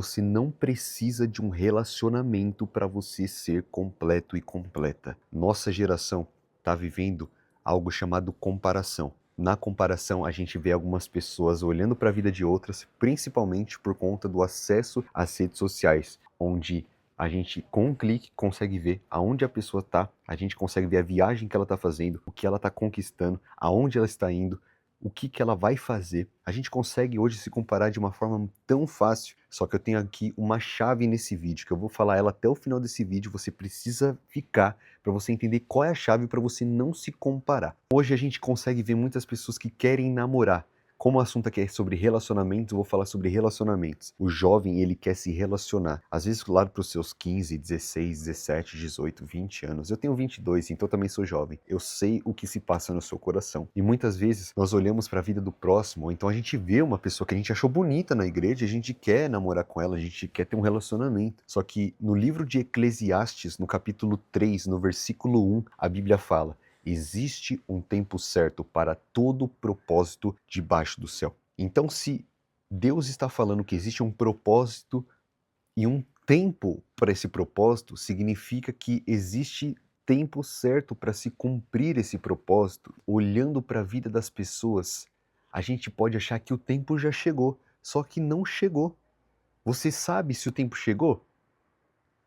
Você não precisa de um relacionamento para você ser completo e completa. Nossa geração está vivendo algo chamado comparação. Na comparação, a gente vê algumas pessoas olhando para a vida de outras, principalmente por conta do acesso às redes sociais, onde a gente, com um clique, consegue ver aonde a pessoa está, a gente consegue ver a viagem que ela está fazendo, o que ela está conquistando, aonde ela está indo, o que que ela vai fazer. A gente consegue hoje se comparar de uma forma tão fácil, só que eu tenho aqui uma chave nesse vídeo, que eu vou falar ela até o final desse vídeo, você precisa ficar para você entender qual é a chave para você não se comparar. Hoje a gente consegue ver muitas pessoas que querem namorar. Como o assunto aqui é sobre relacionamentos, eu vou falar sobre relacionamentos. O jovem, ele quer se relacionar. Às vezes, lá para os seus 15, 16, 17, 18, 20 anos. Eu tenho 22, então também sou jovem. Eu sei o que se passa no seu coração. E muitas vezes, nós olhamos para a vida do próximo, ou então a gente vê uma pessoa que a gente achou bonita na igreja, a gente quer namorar com ela, a gente quer ter um relacionamento. Só que no livro de Eclesiastes, no capítulo 3, no versículo 1, a Bíblia fala: existe um tempo certo para todo propósito debaixo do céu. Então, se Deus está falando que existe um propósito e um tempo para esse propósito, significa que existe tempo certo para se cumprir esse propósito. Olhando para a vida das pessoas, a gente pode achar que o tempo já chegou, só que não chegou. Você sabe se o tempo chegou?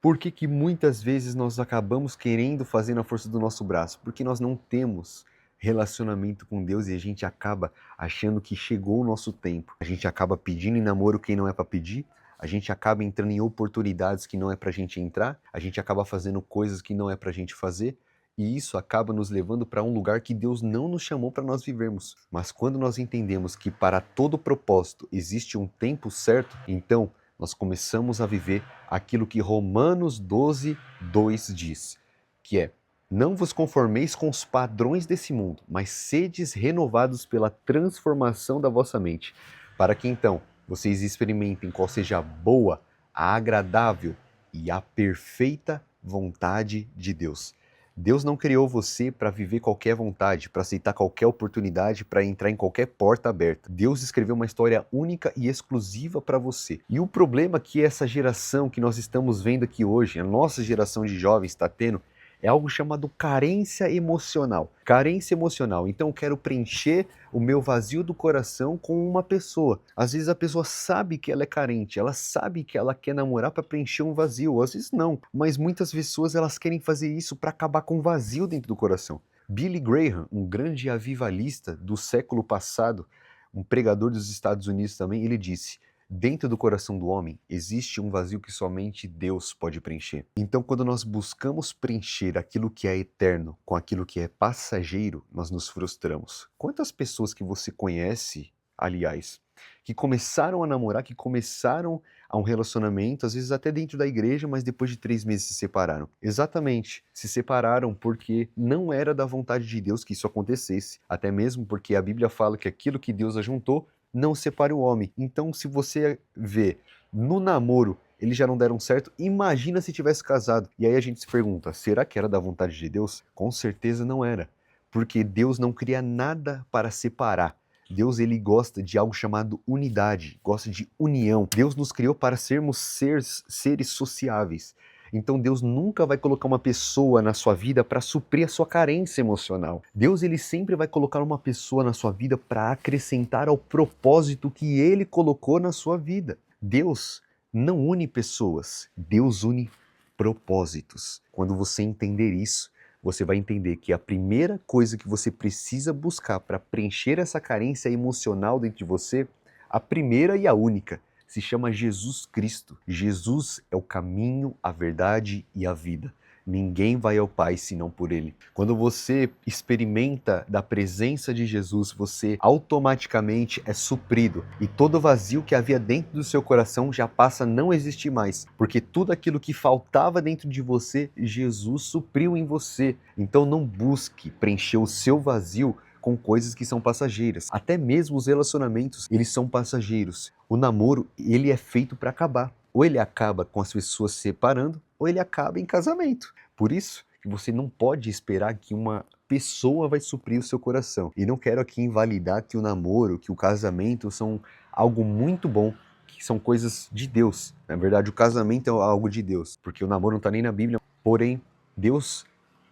Por que que muitas vezes nós acabamos querendo fazer na força do nosso braço? Porque nós não temos relacionamento com Deus e a gente acaba achando que chegou o nosso tempo. A gente acaba pedindo em namoro quem não é para pedir, a gente acaba entrando em oportunidades que não é pra gente entrar, a gente acaba fazendo coisas que não é pra gente fazer, e isso acaba nos levando para um lugar que Deus não nos chamou para nós vivermos. Mas quando nós entendemos que para todo propósito existe um tempo certo, então nós começamos a viver aquilo que Romanos 12, 2 diz, que é: não vos conformeis com os padrões desse mundo, mas sedes renovados pela transformação da vossa mente, para que então vocês experimentem qual seja a boa, a agradável e a perfeita vontade de Deus. Deus não criou você para viver qualquer vontade, para aceitar qualquer oportunidade, para entrar em qualquer porta aberta. Deus escreveu uma história única e exclusiva para você. E o problema que essa geração que nós estamos vendo aqui hoje, a nossa geração de jovens está tendo, é algo chamado carência emocional. Carência emocional. Então eu quero preencher o meu vazio do coração com uma pessoa. Às vezes a pessoa sabe que ela é carente, ela sabe que ela quer namorar para preencher um vazio, às vezes não. Mas muitas pessoas elas querem fazer isso para acabar com o vazio dentro do coração. Billy Graham, um grande avivalista do século passado, um pregador dos Estados Unidos também, ele disse: dentro do coração do homem existe um vazio que somente Deus pode preencher. Então, quando nós buscamos preencher aquilo que é eterno com aquilo que é passageiro, nós nos frustramos. Quantas pessoas que você conhece, aliás, que começaram a namorar, que começaram a um relacionamento, às vezes até dentro da igreja, mas depois de 3 meses se separaram? Exatamente, se separaram porque não era da vontade de Deus que isso acontecesse, até mesmo porque a Bíblia fala que aquilo que Deus ajuntou, não separe o homem. Então, se você vê no namoro, eles já não deram certo, imagina se tivesse casado. E aí a gente se pergunta, será que era da vontade de Deus? Com certeza não era. Porque Deus não cria nada para separar. Deus, ele gosta de algo chamado unidade, gosta de união. Deus nos criou para sermos seres sociáveis. Então Deus nunca vai colocar uma pessoa na sua vida para suprir a sua carência emocional. Deus, ele sempre vai colocar uma pessoa na sua vida para acrescentar ao propósito que ele colocou na sua vida. Deus não une pessoas, Deus une propósitos. Quando você entender isso, você vai entender que a primeira coisa que você precisa buscar para preencher essa carência emocional dentro de você, a primeira e a única, se chama Jesus Cristo. Jesus é o caminho, a verdade e a vida. Ninguém vai ao Pai senão por Ele. Quando você experimenta da presença de Jesus, você automaticamente é suprido. E todo vazio que havia dentro do seu coração já passa a não existir mais. Porque tudo aquilo que faltava dentro de você, Jesus supriu em você. Então não busque preencher o seu vazio com coisas que são passageiras. Até mesmo os relacionamentos, eles são passageiros. O namoro, ele é feito para acabar. Ou ele acaba com as pessoas se separando, ou ele acaba em casamento. Por isso que você não pode esperar que uma pessoa vai suprir o seu coração. E não quero aqui invalidar que o namoro, que o casamento são algo muito bom, que que são coisas de Deus. Na verdade, o casamento é algo de Deus, porque o namoro não está nem na Bíblia. Porém, Deus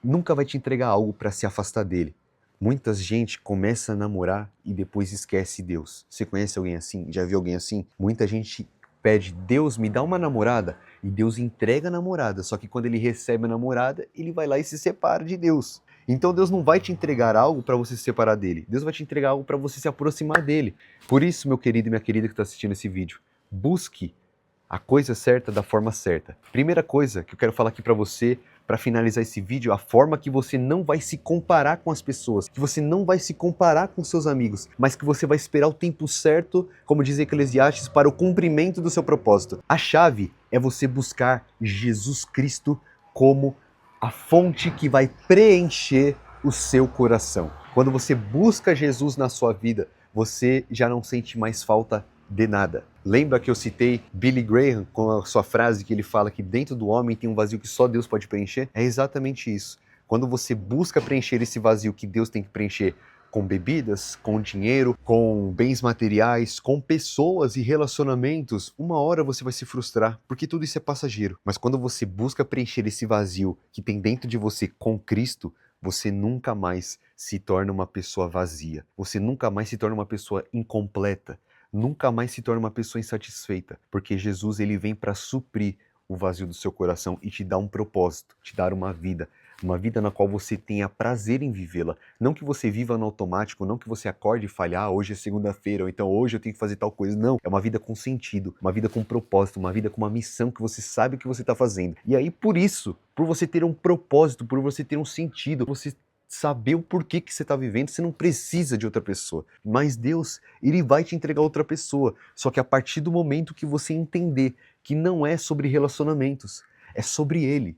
nunca vai te entregar algo para se afastar dele. Muita gente começa a namorar e depois esquece Deus. Você conhece alguém assim? Já viu alguém assim? Muita gente pede, Deus, me dá uma namorada, e Deus entrega a namorada, só que quando ele recebe a namorada, ele vai lá e se separa de Deus. Então Deus não vai te entregar algo para você se separar dele. Deus vai te entregar algo para você se aproximar dele. Por isso, meu querido e minha querida que está assistindo esse vídeo, busque a coisa certa da forma certa. Primeira coisa que eu quero falar aqui para você, para finalizar esse vídeo, a forma que você não vai se comparar com as pessoas, que você não vai se comparar com seus amigos, mas que você vai esperar o tempo certo, como diz Eclesiastes, para o cumprimento do seu propósito. A chave é você buscar Jesus Cristo como a fonte que vai preencher o seu coração. Quando você busca Jesus na sua vida, você já não sente mais falta de nada. Lembra que eu citei Billy Graham com a sua frase que ele fala que dentro do homem tem um vazio que só Deus pode preencher? É exatamente isso. Quando você busca preencher esse vazio que Deus tem que preencher com bebidas, com dinheiro, com bens materiais, com pessoas e relacionamentos, uma hora você vai se frustrar, porque tudo isso é passageiro. Mas quando você busca preencher esse vazio que tem dentro de você com Cristo, você nunca mais se torna uma pessoa vazia. Você nunca mais se torna uma pessoa incompleta. Nunca mais se torna uma pessoa insatisfeita, porque Jesus ele vem para suprir o vazio do seu coração e te dar um propósito, te dar uma vida na qual você tenha prazer em vivê-la. Não que você viva no automático, não que você acorde e fale, hoje é segunda-feira, ou então hoje eu tenho que fazer tal coisa. Não, é uma vida com sentido, uma vida com propósito, uma vida com uma missão que você sabe o que você está fazendo. E aí por isso, por você ter um propósito, por você ter um sentido, você saber o porquê que você está vivendo, você não precisa de outra pessoa. Mas Deus, ele vai te entregar outra pessoa. Só que a partir do momento que você entender que não é sobre relacionamentos, é sobre Ele.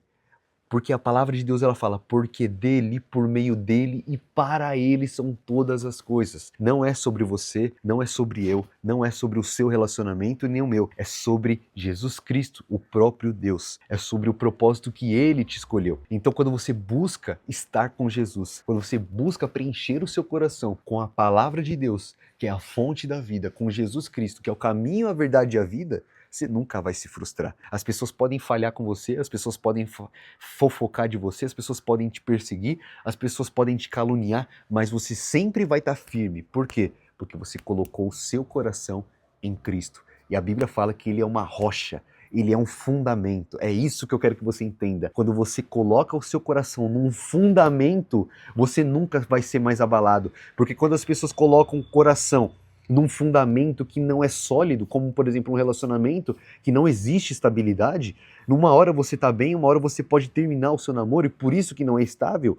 Porque a palavra de Deus ela fala, porque dele, por meio dele e para ele são todas as coisas. Não é sobre você, não é sobre eu, não é sobre o seu relacionamento nem o meu. É sobre Jesus Cristo, o próprio Deus. É sobre o propósito que ele te escolheu. Então quando você busca estar com Jesus, quando você busca preencher o seu coração com a palavra de Deus, que é a fonte da vida, com Jesus Cristo, que é o caminho, a verdade e a vida, você nunca vai se frustrar. As pessoas podem falhar com você, as pessoas podem fofocar de você, as pessoas podem te perseguir, as pessoas podem te caluniar, mas você sempre vai estar firme. Por quê? Porque você colocou o seu coração em Cristo. E a Bíblia fala que ele é uma rocha, ele é um fundamento. É isso que eu quero que você entenda. Quando você coloca o seu coração num fundamento, você nunca vai ser mais abalado. Porque quando as pessoas colocam o coração num fundamento que não é sólido, como por exemplo um relacionamento que não existe estabilidade, numa hora você tá bem, uma hora você pode terminar o seu namoro e por isso que não é estável,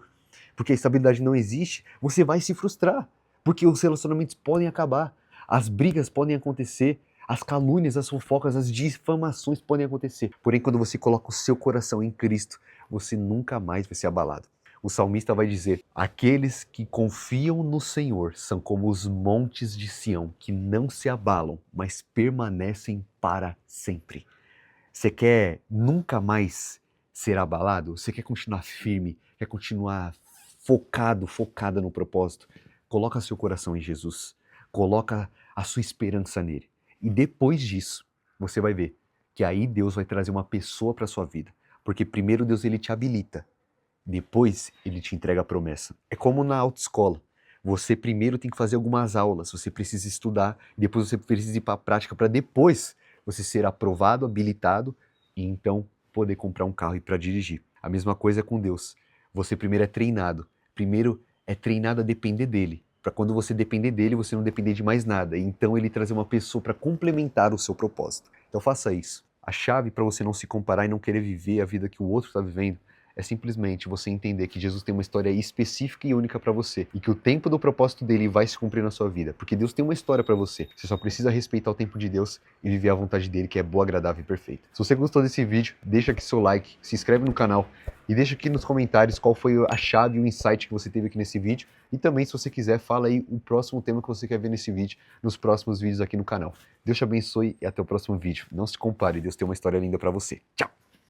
porque a estabilidade não existe, você vai se frustrar, porque os relacionamentos podem acabar, as brigas podem acontecer, as calúnias, as fofocas, as difamações podem acontecer. Porém, quando você coloca o seu coração em Cristo, você nunca mais vai ser abalado. O salmista vai dizer, aqueles que confiam no Senhor são como os montes de Sião, que não se abalam, mas permanecem para sempre. Você quer nunca mais ser abalado? Você quer continuar firme? Quer continuar focada no propósito? Coloca seu coração em Jesus. Coloca a sua esperança nele. E depois disso, você vai ver que aí Deus vai trazer uma pessoa para sua vida. Porque primeiro Deus ele te habilita. Depois ele te entrega a promessa. É como na autoescola. Você primeiro tem que fazer algumas aulas, você precisa estudar, depois você precisa ir para a prática para depois você ser aprovado, habilitado e então poder comprar um carro e para dirigir. A mesma coisa é com Deus. Você primeiro é treinado a depender dele. Para quando você depender dele, você não depender de mais nada. E então ele trazer uma pessoa para complementar o seu propósito. Então faça isso. A chave para você não se comparar e não querer viver a vida que o outro está vivendo é simplesmente você entender que Jesus tem uma história específica e única para você e que o tempo do propósito dele vai se cumprir na sua vida, porque Deus tem uma história para você. Você só precisa respeitar o tempo de Deus e viver a vontade dele, que é boa, agradável e perfeita. Se você gostou desse vídeo, deixa aqui seu like, se inscreve no canal e deixa aqui nos comentários qual foi a chave e o insight que você teve aqui nesse vídeo. E também, se você quiser, fala aí o próximo tema que você quer ver nesse vídeo, nos próximos vídeos aqui no canal. Deus te abençoe e até o próximo vídeo. Não se compare, Deus tem uma história linda para você. Tchau!